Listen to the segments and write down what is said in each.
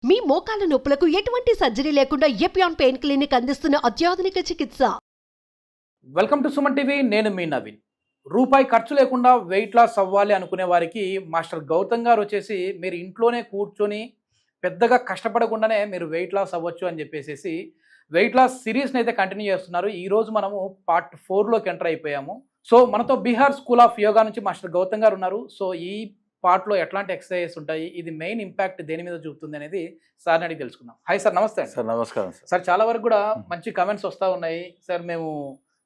మీ మోకాల నొప్పులకు ఎటువంటి సర్జరీ లేకుండా ఎపియాన్ పెయిన్ క్లినిక్ అందిస్తున్న అత్యాధునిక చికిత్స. Welcome to Suman TV. నేను మీ నవీన్. రూపాయి ఖర్చు లేకుండా వెయిట్ లాస్ అవ్వాలి అనుకునే వారికి మాస్టర్ గౌతమ్ గారు వచ్చేసి మీరు ఇంట్లోనే కూర్చొని పెద్దగా కష్టపడకుండానే మీరు వెయిట్ లాస్ అవ్వచ్చు అని చెప్పేసి వెయిట్ లాస్ సిరీస్ని అయితే కంటిన్యూ చేస్తున్నారు. ఈరోజు మనము పార్ట్ 4లోకి ఎంటర్ అయిపోయాము. సో మనతో బీహార్ స్కూల్ ఆఫ్ యోగా నుంచి మాస్టర్ గౌతమ్ గారు ఉన్నారు. సో ఈ పార్ట్లో ఎట్లాంటి ఎక్సర్సైజెస్ ఉంటాయి, ఇది మెయిన్ ఇంపాక్ట్ దేని మీద చూపుతుంది అనేది సార్ని అడిగి తెలుసుకుందాం. హాయ్ సార్, నమస్తే. సార్ నమస్కారం సార్. చాలా వరకు కూడా మంచి కమెంట్స్ వస్తూ ఉన్నాయి సార్. మేము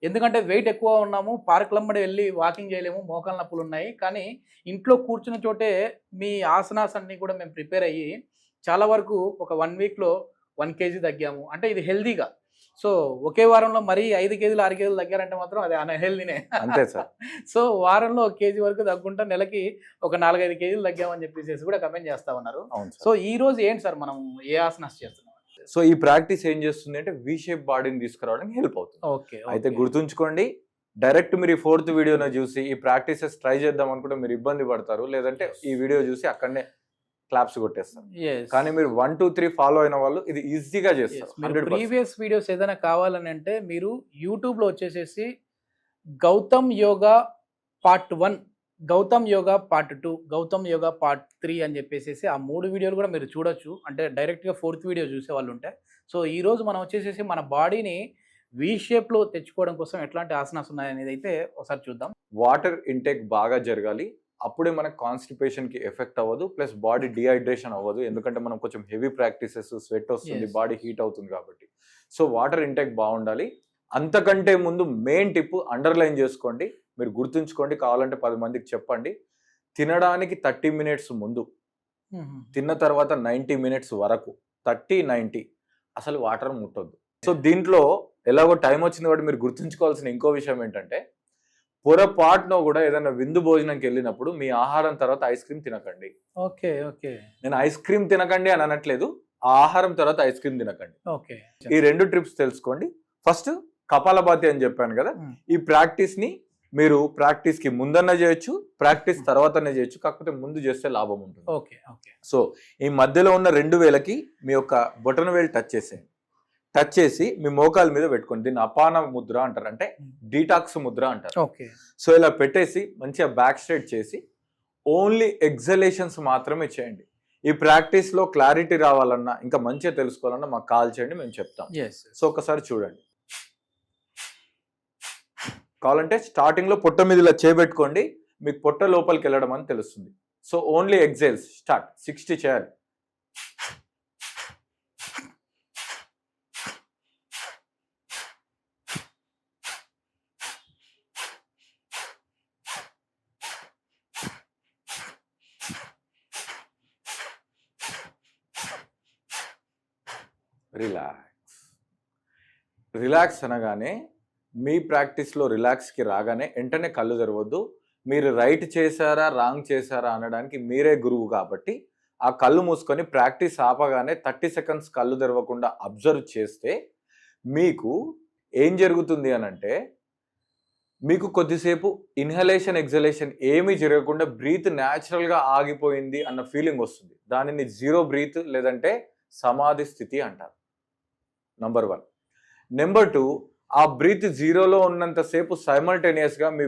ఎందుకంటే వెయిట్ ఎక్కువ ఉన్నాము, పార్కులమ్మడి వెళ్ళి వాకింగ్ చేయలేము, మోకాళ్ళ నొప్పులు ఉన్నాయి, కానీ ఇంట్లో కూర్చున్న చోటే మీ ఆసనాస్ అన్నీ కూడా మేము ప్రిపేర్ అయ్యి చాలా వరకు ఒక 1 వీక్లో 1 kg తగ్గాము. అంటే ఇది హెల్దీగా. సో ఒకే వారంలో మరీ 5 కేజీలు 6 కేజీలు తగ్గారంటే మాత్రం అది అన్హెల్దీనే. అంతే సార్. సో వారంలో 1 kg వరకు తగ్గుంటా నెలకి ఒక 4-5 కేజీలు తగ్గామని చెప్పేసి కూడా కమెంట్ చేస్తా ఉన్నారు. సో ఈ రోజు ఏంటి సార్ మనం ఏ ఆసనాస్ చేస్తున్నాం? సో ఈ ప్రాక్టీస్ ఏం చేస్తుంది అంటే వి షేప్ బాడీని తీసుకురావడానికి హెల్ప్ అవుతుంది. ఓకే. అయితే గుర్తుంచుకోండి, డైరెక్ట్ మీరు ఈ 4th వీడియోను చూసి ఈ ప్రాక్టీసెస్ ట్రై చేద్దాం అనుకుంటే మీరు ఇబ్బంది పడతారు, లేదంటే ఈ వీడియో చూసి అక్కడనే క్లాప్స్ కొట్టేస్తారు. కానీ మీరు 1, 2, 3 ఫాలో అయిన వాళ్ళు ఇది ఈజీగా చేస్తారు. ప్రీవియస్ వీడియోస్ ఏదైనా కావాలని అంటే మీరు యూట్యూబ్లో వచ్చేసేసి Gautam yoga part 1, Gautam yoga part 2, Gautam yoga part 3 అని చెప్పేసి ఆ 3 వీడియోలు కూడా మీరు చూడొచ్చు. అంటే డైరెక్ట్గా 4th వీడియో చూసే వాళ్ళు ఉంటే. సో ఈరోజు మనం వచ్చేసేసి మన బాడీని వి షేప్లో తెచ్చుకోవడం కోసం ఎట్లాంటి ఆసనాస్ ఉన్నాయనేది అయితే ఒకసారి చూద్దాం. వాటర్ ఇంటేక్ బాగా జరగాలి, అప్పుడే మనకు కాన్స్టిపేషన్కి ఎఫెక్ట్ అవ్వదు, ప్లస్ బాడీ డిహైడ్రేషన్ అవ్వదు. ఎందుకంటే మనం కొంచెం హెవీ ప్రాక్టీసెస్, స్వెట్ వస్తుంది, బాడీ హీట్ అవుతుంది కాబట్టి. సో వాటర్ ఇంటేక్ బాగుండాలి. అంతకంటే ముందు మెయిన్ టిప్ అండర్లైన్ చేసుకోండి, మీరు గుర్తుంచుకోండి, కావాలంటే 10 మందికి చెప్పండి. తినడానికి 30 మినిట్స్ ముందు, తిన్న తర్వాత 90 మినిట్స్ వరకు, 30-90 అసలు వాటర్ ముట్టొద్దు. సో దీంట్లో ఎలాగో టైం వచ్చింది కాబట్టి మీరు గుర్తుంచుకోవాల్సిన ఇంకో విషయం ఏంటంటే, పొరపాటునో కూడా ఏదైనా విందు భోజనంకి వెళ్ళినప్పుడు మీ ఆహారం తర్వాత ఐస్ క్రీమ్ తినకండి. Okay okay. నేను ఐస్ క్రీమ్ తినకండి అని అనట్లేదు, ఆ ఆహారం తర్వాత ఐస్ క్రీమ్ తినకండి. ఓకే. ఈ 2 ట్రిప్స్ తెలుసుకోండి. ఫస్ట్ కపాలభాతి అని చెప్పాను కదా, ఈ ప్రాక్టీస్ ని మీరు ప్రాక్టీస్ కి ముందన్న చేయొచ్చు, ప్రాక్టీస్ తర్వాతనే చేయొచ్చు, కాకపోతే ముందు చేస్తే లాభం ఉంటుంది. Okay okay. సో ఈ మధ్యలో ఉన్న 2 వేలకి మీ యొక్క బొటన వేలు టచ్ చేసేయండి. టచ్ చేసి మీ మోకాల మీద పెట్టుకోండి. దీన్ని అపాన ముద్ర అంటారు, అంటే డీటాక్స్ ముద్ర అంటారు. ఓకే. సో ఇలా పెట్టేసి మంచిగా బ్యాక్ స్ట్రైట్ చేసి ఓన్లీ ఎగ్జలేషన్స్ మాత్రమే చేయండి. ఈ ప్రాక్టీస్ లో క్లారిటీ రావాలన్నా, ఇంకా మంచిగా తెలుసుకోవాలన్నా మాకు కాల్ చేయండి, మేము చెప్తాం. సో ఒకసారి చూడండి. కావాలంటే స్టార్టింగ్ లో పొట్ట మీద ఇలా చేపెట్టుకోండి, మీకు పొట్ట లోపలికి వెళ్ళడం అని తెలుస్తుంది. So only ఎగ్జైల్స్ start. 60 చేయాలి. రిలాక్స్ అనగానే మీ ప్రాక్టీస్లో రిలాక్స్కి రాగానే వెంటనే కళ్ళు తెరవద్దు. మీరు రైట్ చేశారా రాంగ్ చేశారా అనడానికి మీరే గురువు కాబట్టి ఆ కళ్ళు మూసుకొని ప్రాక్టీస్ ఆపగానే 30 సెకండ్స్ కళ్ళు తెరవకుండా అబ్జర్వ్ చేస్తే మీకు ఏం జరుగుతుంది అనంటే, మీకు కొద్దిసేపు ఇన్హలేషన్ ఎగ్జలేషన్ ఏమీ జరగకుండా బ్రీత్ న్యాచురల్గా ఆగిపోయింది అన్న ఫీలింగ్ వస్తుంది. దానిని 0 బ్రీత్ లేదంటే సమాధి స్థితి అంటారు. నంబర్ 1. నెంబర్ 2, ఆ బ్రీత్ 0లో ఉన్నంతసేపు సైమల్టేనియస్గా మీ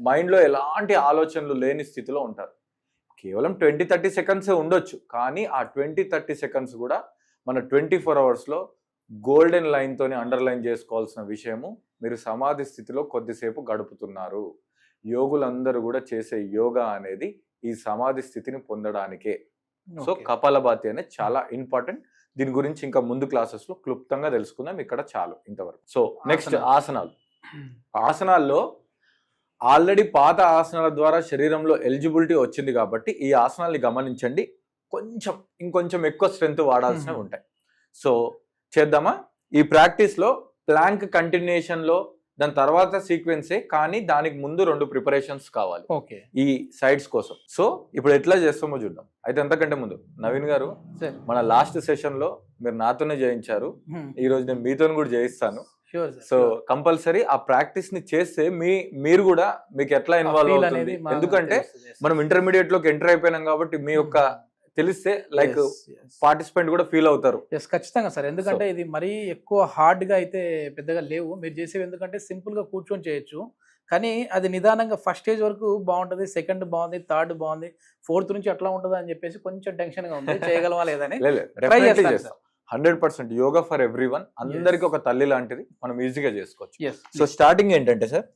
మైండ్లో ఎలాంటి ఆలోచనలు లేని స్థితిలో ఉంటారు. కేవలం 20-30 సెకండ్సే ఉండొచ్చు, కానీ ఆ 20-30 సెకండ్స్ కూడా మన 24 అవర్స్లో గోల్డెన్ లైన్తోని అండర్లైన్ చేసుకోవాల్సిన విషయము. మీరు సమాధి స్థితిలో కొద్దిసేపు గడుపుతున్నారు. యోగులందరూ కూడా చేసే యోగా అనేది ఈ సమాధి స్థితిని పొందడానికే. సో కపాలభాతి అనేది చాలా ఇంపార్టెంట్. దీని గురించి ఇంకా ముందు క్లాసెస్లో క్లుప్తంగా తెలుసుకుందాం, ఇక్కడ చాలు ఇంతవరకు. సో నెక్స్ట్ ఆసనాలు. ఆసనాల్లో ఆల్రెడీ పాత ఆసనాల ద్వారా శరీరంలో ఎలిజిబిలిటీ వచ్చింది కాబట్టి ఈ ఆసనాల్ని గమనించండి. ఇంకొంచెం ఎక్కువ స్ట్రెంత్ వాడాల్సినవి ఉంటాయి. సో చేద్దామా? ఈ ప్రాక్టీస్లో ప్లాంక్ కంటిన్యూషన్లో దాని తర్వాత సీక్వెన్సే, కానీ దానికి ముందు 2 ప్రిపరేషన్స్ కావాలి ఈ సైడ్స్ కోసం. సో ఇప్పుడు ఎట్లా చేస్తామో చూద్దాం. అయితే అంతకంటే ముందు నవీన్ గారు, మన లాస్ట్ సెషన్ లో మీరు నాతోనే చేయించారు, ఈ రోజు నేను మీతో కూడా చేయిస్తాను. సో కంపల్సరీ ఆ ప్రాక్టీస్ ని చేస్తే మీరు కూడా మీకు ఎట్లా ఇన్వాల్వ్ అవుతుంది. ఎందుకంటే మనం ఇంటర్మీడియట్ లోకి ఎంటర్ అయిపోయినాం కాబట్టి మీ యొక్క తెలిస్తే లైక్ పార్టిసిపెంట్ కూడా ఫీల్ అవుతారు. ఎస్ ఖచ్చితంగా సార్, ఎందుకంటే ఇది మరీ ఎక్కువ హార్డ్ గా అయితే పెద్దగా లేవు మీరు చేసేవి, ఎందుకంటే సింపుల్ గా కూర్చొని చేయొచ్చు. కానీ అది నిదానంగా ఫస్ట్ స్టేజ్ వరకు బాగుంటది, సెకండ్ బాగుంది, థర్డ్ బాగుంది, ఫోర్త్ నుంచి అట్లా ఉంటది అని చెప్పేసి కొంచెం టెన్షన్ గా ఉంది చేయగలవా లేదని. Try చేస్తాను సార్. 100% యోగా ఫర్ ఎవ్రీవన్, అందరికి ఒక తల్లి లాంటిది, మనం ఈజీగా చేసుకోవచ్చు. Yes, సో స్టార్టింగ్ ఏంటంటే సార్,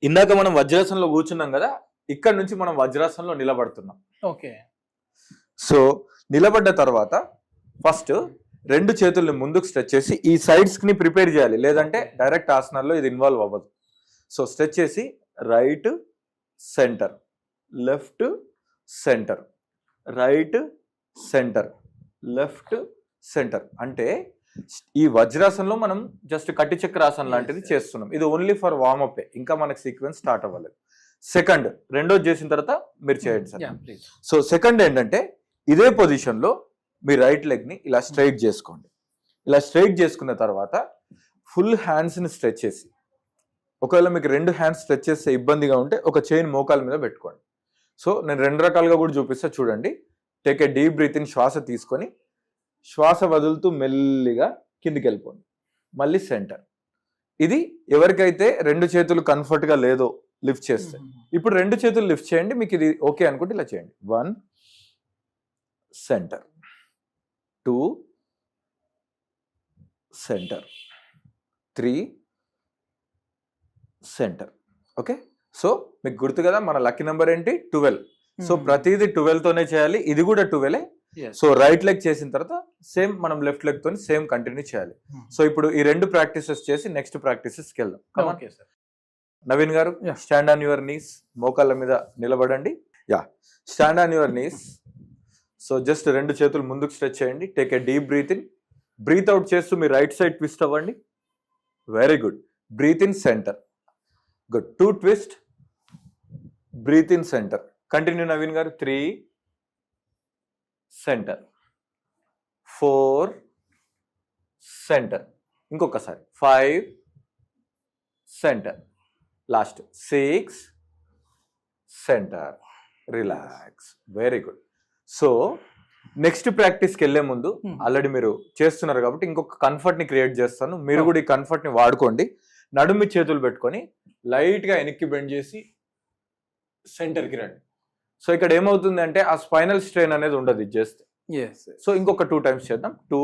ఇందాక మనం వజ్రాసనంలో కూర్చున్నాం కదా, ఇక్కడ నుంచి మనం వజ్రాసనంలో నిలబడుతున్నాం. ఓకే. సో నిలబడ్డ తర్వాత ఫస్ట్ రెండు చేతుల్ని ముందుకు స్ట్రెచ్ చేసి ఈ సైడ్స్ ని ప్రిపేర్ చేయాలి, లేదంటే డైరెక్ట్ ఆసనాల్లో ఇది ఇన్వాల్వ్ అవ్వదు. సో స్ట్రెచ్ చేసి right centre, left centre, right centre, left centre. అంటే ఈ వజ్రాసనంలో మనం జస్ట్ కట్టి చక్రాసనం లాంటిది చేస్తున్నాం. ఇది ఓన్లీ ఫర్ వార్మప్, ఇంకా మనకి సీక్వెన్స్ స్టార్ట్ అవ్వలేదు. సెకండ్ రెండోది చేసిన తర్వాత మీరు చేయండి సార్. సో సెకండ్ ఏంటంటే ఇదే పొజిషన్ లో మీ రైట్ లెగ్ ని ఇలా స్ట్రైట్ చేసుకోండి. ఇలా స్ట్రైట్ చేసుకున్న తర్వాత ఫుల్ హ్యాండ్స్ ని స్ట్రెచ్ చేసి, ఒకవేళ మీకు రెండు హ్యాండ్స్ స్ట్రెచ్ చేస్తే ఇబ్బందిగా ఉంటే ఒక చైన్ మోకాల మీద పెట్టుకోండి. సో నేను రెండు రకాలుగా కూడా చూపిస్తా చూడండి. Take a deep breath in, శ్వాస తీసుకొని శ్వాస వదులుతూ మెల్లిగా కిందికి వెళ్ళిపోండి, మళ్ళీ సెంటర్. ఇది ఎవరికైతే రెండు చేతులు కంఫర్ట్ గా లేదో లిఫ్ట్ చేస్తే, ఇప్పుడు రెండు చేతులు లిఫ్ట్ చేయండి. మీకు ఇది ఓకే అనుకుంటే ఇలా చేయండి. 1 centre, 2 centre, 3 centre. Okay. So మీకు గుర్తు కదా మన లక్కీ నెంబర్ ఏంటి? 12. సో ప్రతిదీ 12 తోనే చేయాలి, ఇది కూడా 12. సో రైట్ లెగ్ చేసిన తర్వాత సేమ్ మనం లెఫ్ట్ లెగ్ తోని సేమ్ కంటిన్యూ చేయాలి. సో ఇప్పుడు ఈ రెండు ప్రాక్టీసెస్ చేసి నెక్స్ట్ ప్రాక్టీసెస్కి వెళ్దాం. నవీన్ గారు, స్టాండ్ ఆన్ యువర్ నీస్, మోకాళ్ళ మీద నిలబడండి. Stand on your knees. So just రెండు చేతులు ముందుకు స్ట్రెచ్ చేయండి. Take a deep breath in, breath out చేస్తూ మీ రైట్ సైడ్ ట్విస్ట్ అవ్వండి. Very good. Breath in centre. Good. 2 twist, breath in centre. Continue Naveen garu. 3 centre, 4 centre, ఇంకొకసారి 5 centre, last 6 centre. Relax. Very good. So next ప్రాక్టీస్కి వెళ్లే ముందు already మీరు చేస్తున్నారు కాబట్టి ఇంకొక కంఫర్ట్ ని క్రియేట్ చేస్తాను. మీరు కూడా ఈ కంఫర్ట్ ని వాడుకోండి. నడుమి చేతులు పెట్టుకొని లైట్ గా వెనక్కి బెండ్ చేసి సెంటర్కి రండి. సో ఇక్కడ ఏమవుతుంది అంటే ఆ స్పైనల్ స్ట్రెయిన్ అనేది ఉండదు ఇది చేస్తే. సో ఇంకొక 2 టైమ్స్ చేద్దాం. 2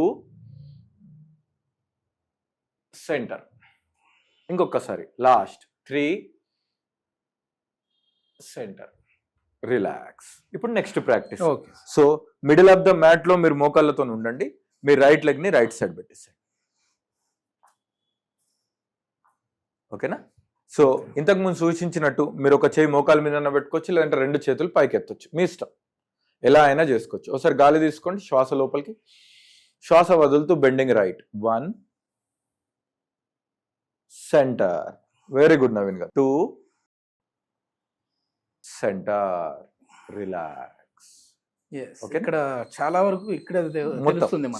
సెంటర్, ఇంకొకసారి లాస్ట్ 3 సెంటర్. రిలాక్స్. ఇప్పుడు next practice. So middle of the mat లో మీరు మోకాళ్ళతో ఉండండి. మీ రైట్ లెగ్ ని రైట్ సైడ్ పెట్టేసేయండి. ఓకేనా? సో ఇంతకు ముందు సూచించినట్టు మీరు ఒక చేయి మోకాల మీద పెట్టుకోవచ్చు, లేదంటే రెండు చేతులు పైకి ఎత్తొచ్చు, మీ ఇష్టం, ఎలా అయినా చేసుకోవచ్చు. ఒకసారి గాలి తీసుకోండి, శ్వాస లోపలికి, శ్వాస వదులుతూ bending right. 1 centre. Very good Naveen గారు. 2 సెంటర్. రిలాక్స్. ఇక్కడ చాలా వరకు ఇక్కడ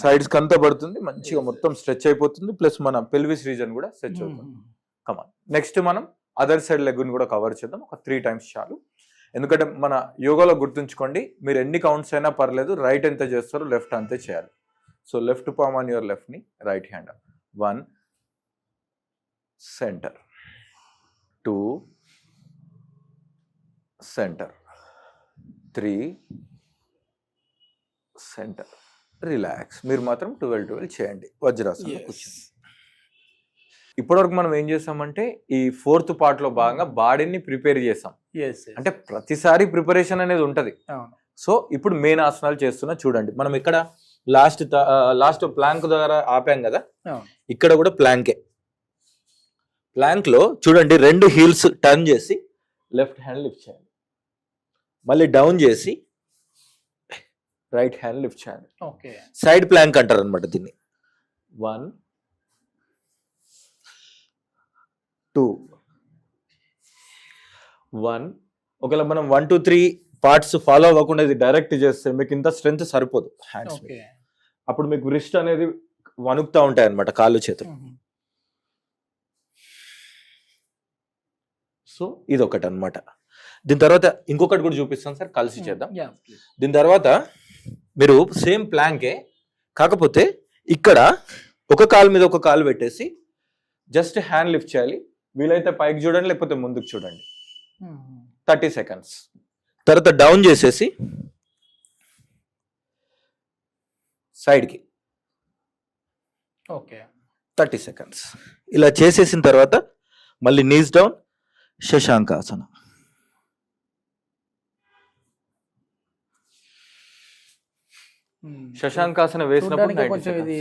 సైడ్స్ కంతా పడుతుంది, మంచిగా మొత్తం స్ట్రెచ్ అయిపోతుంది, ప్లస్ మన పెల్విస్ రీజన్ కూడా స్ట్రెచ్ అవుతుంది. కమాన్. నెక్స్ట్ మనం అదర్ సైడ్ లెగ్ ని కూడా కవర్ చేద్దాం. ఒక 3 టైమ్స్ చాలు. ఎందుకంటే మన యోగాలో గుర్తుంచుకోండి, మీరు ఎన్ని కౌంట్స్ అయినా పర్లేదు, రైట్ ఎంత చేస్తారో లెఫ్ట్ అంతే చేయాలి. So left palm on your left knee, right hand. 1 centre, 2 centre, 3 centre. Relax. మీరు మాత్రం 12 చేయండి వజ్రాసనం కూర్చొని. ఇప్పటివరకు మనం ఏం చేసామంటే ఈ 4th పార్ట్ లో భాగంగా బాడీని ప్రిపేర్ చేసాం. అంటే ప్రతిసారి ప్రిపరేషన్ అనేది ఉంటది. సో ఇప్పుడు మెయిన్ ఆసనాలు చేస్తున్నా చూడండి. మనం ఇక్కడ లాస్ట్ ప్లాంక్ ద్వారా ఆపాం కదా, ఇక్కడ కూడా ప్లాంకే. ప్లాంక్ లో చూడండి, 2 హీల్స్ టర్న్ చేసి లెఫ్ట్ హ్యాండ్ లిఫ్ట్ చేయాలి, మళ్ళీ డౌన్ చేసి రైట్ హ్యాండ్ లిఫ్ట్ చేయాలి. సైడ్ ప్లాంక్ అంటారు అనమాట దీన్ని. 1 2 1. ఒకవేళ మనం 1 2 3 పార్ట్స్ ఫాలో అవ్వకుండా ఇది డైరెక్ట్ చేస్తే మీకు ఇంత స్ట్రెంత్ సరిపోదు హ్యాండ్స్. అప్పుడు మీకు రిస్ట్ అనేది వణుకుతా ఉంటాయి అనమాట, కాళ్ళు చేతులు. సో ఇది ఒకటి అనమాట. దీని తర్వాత ఇంకొకటి కూడా చూపిస్తాను సార్, కలిసి చేద్దాం. యా దీని తర్వాత మీరు సేమ్ ప్లాంకే, కాకపోతే ఇక్కడ ఒక కాలు మీద ఒక కాలు పెట్టేసి జస్ట్ హ్యాండ్ లిఫ్ట్ చేయాలి. వీలైతే పైకి చూడండి, లేకపోతే ముందుకు చూడండి. 30 సెకండ్స్. తర్వాత డౌన్ చేసేసి సైడ్కి ఓకే 30 సెకండ్స్. ఇలా చేసేసిన తర్వాత మళ్ళీ నీస్ డౌన్, శశాంకాసన. శశాంకాసన వేసినప్పుడు 90 కొంచెం ఇది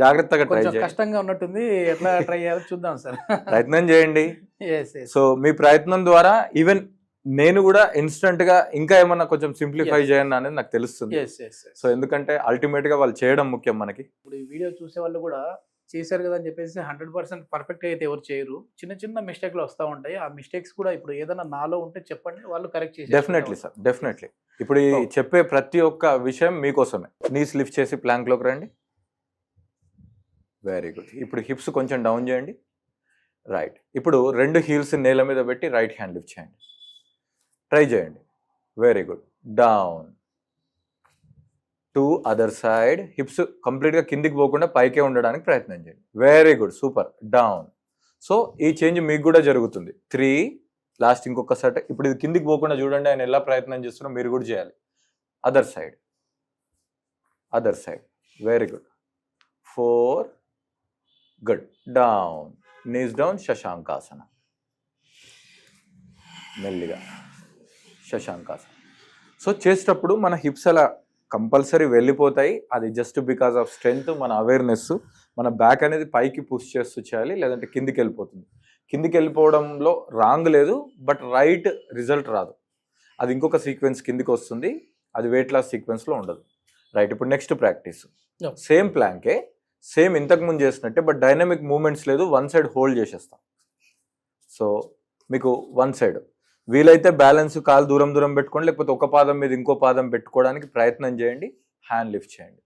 జాగ్రత్తగా ట్రై కొంచెం చేయండి. కష్టంగా ఉన్నట్టుంది, ఎట్లా ట్రై చేయాలో చూద్దాం సార్. ప్రయత్నం చేయండి. ఎస్ ఎస్ సో మీ ప్రయత్నం ద్వారా ఈవెన్ నేను కూడా ఇన్స్టెంట్ గా ఇంకా ఏమన్నా కొంచెం సింప్లిఫై చేయండి అనేది నాకు తెలుస్తుంది. ఎస్ ఎస్ సో ఎందుకంటే అల్టిమేట్ గా వాళ్ళు చేయడం ముఖ్యం మనకి. ఇప్పుడు ఈ వీడియో చూసే వాళ్ళు కూడా చేశారు కదా అని చెప్పేసి 100% పర్ఫెక్ట్ అయితే ఎవరు చేయరు. చిన్న చిన్న మిస్టేక్లు వస్తూ ఉంటాయి. ఆ మిస్టేక్స్ కూడా ఇప్పుడు ఏదైనా నాలో ఉంటే చెప్పండి, వాళ్ళు కరెక్ట్ చేసి. Definitely sir, definitely. ఇప్పుడు ఈ చెప్పే ప్రతి ఒక్క విషయం మీకోసమే. నీస్ లిఫ్ట్ చేసి ప్లాంక్ లోకి రండి. Very good. ఇప్పుడు హిప్స్ కొంచెం డౌన్ చేయండి. రైట్. ఇప్పుడు 2 హీల్స్ నేల మీద పెట్టి రైట్ హ్యాండ్ లిఫ్ట్ చేయండి. ట్రై చేయండి. Very good. Down to other side. Hips కంప్లీట్గా కిందికి పోకుండా పైకే ఉండడానికి ప్రయత్నం చేయండి. Very good, super. Down. So ఈ చేంజ్ మీకు కూడా జరుగుతుంది. 3 లాస్ట్ ఇంకొకసారి. ఇప్పుడు ఇది కిందికి పోకుండా చూడండి, ఆయన ఎలా ప్రయత్నం చేస్తున్నా మీరు కూడా చేయాలి. Other side, other side. Very good. 4 good. Down, knees down, Shashankasana. మెల్లిగా శశాంకాసన. సో చేసేటప్పుడు మన హిప్స్ అలా కంపల్సరీ వెళ్ళిపోతాయి. అది జస్ట్ బికాస్ ఆఫ్ స్ట్రెంగ్త్, మన అవేర్నెస్. మన బ్యాక్ అనేది పైకి పుష్ చేస్తూ చేయాలి, లేదంటే కిందికి వెళ్ళిపోతుంది. కిందికి వెళ్ళిపోవడంలో రాంగ్ లేదు, బట్ రైట్ రిజల్ట్ రాదు. అది ఇంకొక సీక్వెన్స్ కిందికి వస్తుంది, అది వెయిట్ లాస్ సీక్వెన్స్లో ఉండదు. రైట్. ఇప్పుడు నెక్స్ట్ ప్రాక్టీస్ సేమ్ ప్లాంకే, సేమ్ ఇంతకుముందు చేసినట్టే, బట్ డైనమిక్ మూమెంట్స్ లేదు. వన్ సైడ్ హోల్డ్ చేసేస్తాం. సో మీకు వన్ సైడ్ వీలైతే బ్యాలెన్స్, కాలు దూరం దూరం పెట్టుకోండి, లేకపోతే ఒక పాదం మీద ఇంకో పాదం పెట్టుకోవడానికి ప్రయత్నం చేయండి. హ్యాండ్ లిఫ్ట్ చేయండి.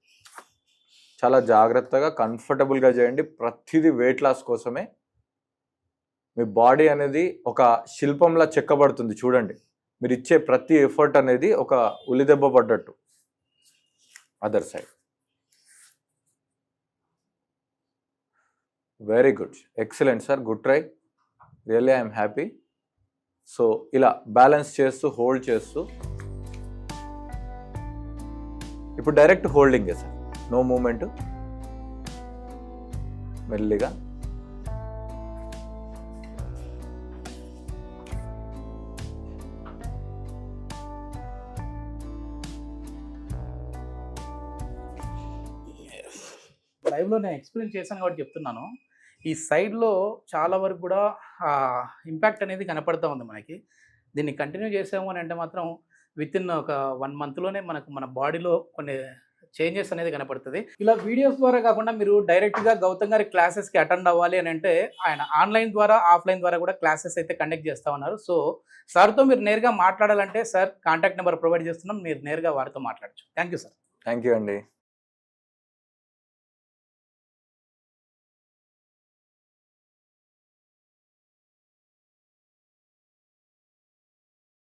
చాలా జాగ్రత్తగా కంఫర్టబుల్గా చేయండి. ప్రతిదీ వెయిట్ లాస్ కోసమే. మీ బాడీ అనేది ఒక శిల్పంలా చెక్కబడుతుంది. చూడండి, మీరు ఇచ్చే ప్రతి ఎఫర్ట్ అనేది ఒక ఉలిదెబ్బ పడ్డట్టు. Other side. Very good. Excellent sir, good try. Really I'm happy. So ఇలా బ్యాలెన్స్ చేస్తూ హోల్డ్ చేస్తూ, ఇప్పుడు డైరెక్ట్ హోల్డింగే సార్, నో మూమెంట్. మెల్లిగా లైవ్లో నేను ఎక్స్పీరియన్స్ చేశాను కాబట్టి చెప్తున్నాను. ఈ సైడ్లో చాలా వరకు కూడా ఇంపాక్ట్ అనేది కనపడుతూ ఉంది మనకి. దీన్ని కంటిన్యూ చేసాము అని అంటే మాత్రం వితిన్ ఒక 1 మంత్లోనే మనకు మన బాడీలో కొన్ని చేంజెస్ అనేది కనపడుతుంది. ఇలా వీడియోస్ ద్వారా కాకుండా మీరు డైరెక్ట్గా గౌతమ్ గారి క్లాసెస్కి అటెండ్ అవ్వాలి అని అంటే ఆయన ఆన్లైన్ ద్వారా, ఆఫ్లైన్ ద్వారా కూడా క్లాసెస్ అయితే కండక్ట్ చేస్తూ ఉన్నారు. సో సార్తో మీరు నేరుగా మాట్లాడాలంటే సార్ కాంటాక్ట్ నెంబర్ ప్రొవైడ్ చేస్తున్నాం, మీరు నేరుగా వారితో మాట్లాడచ్చు. Thank you sir. Thank you అండి.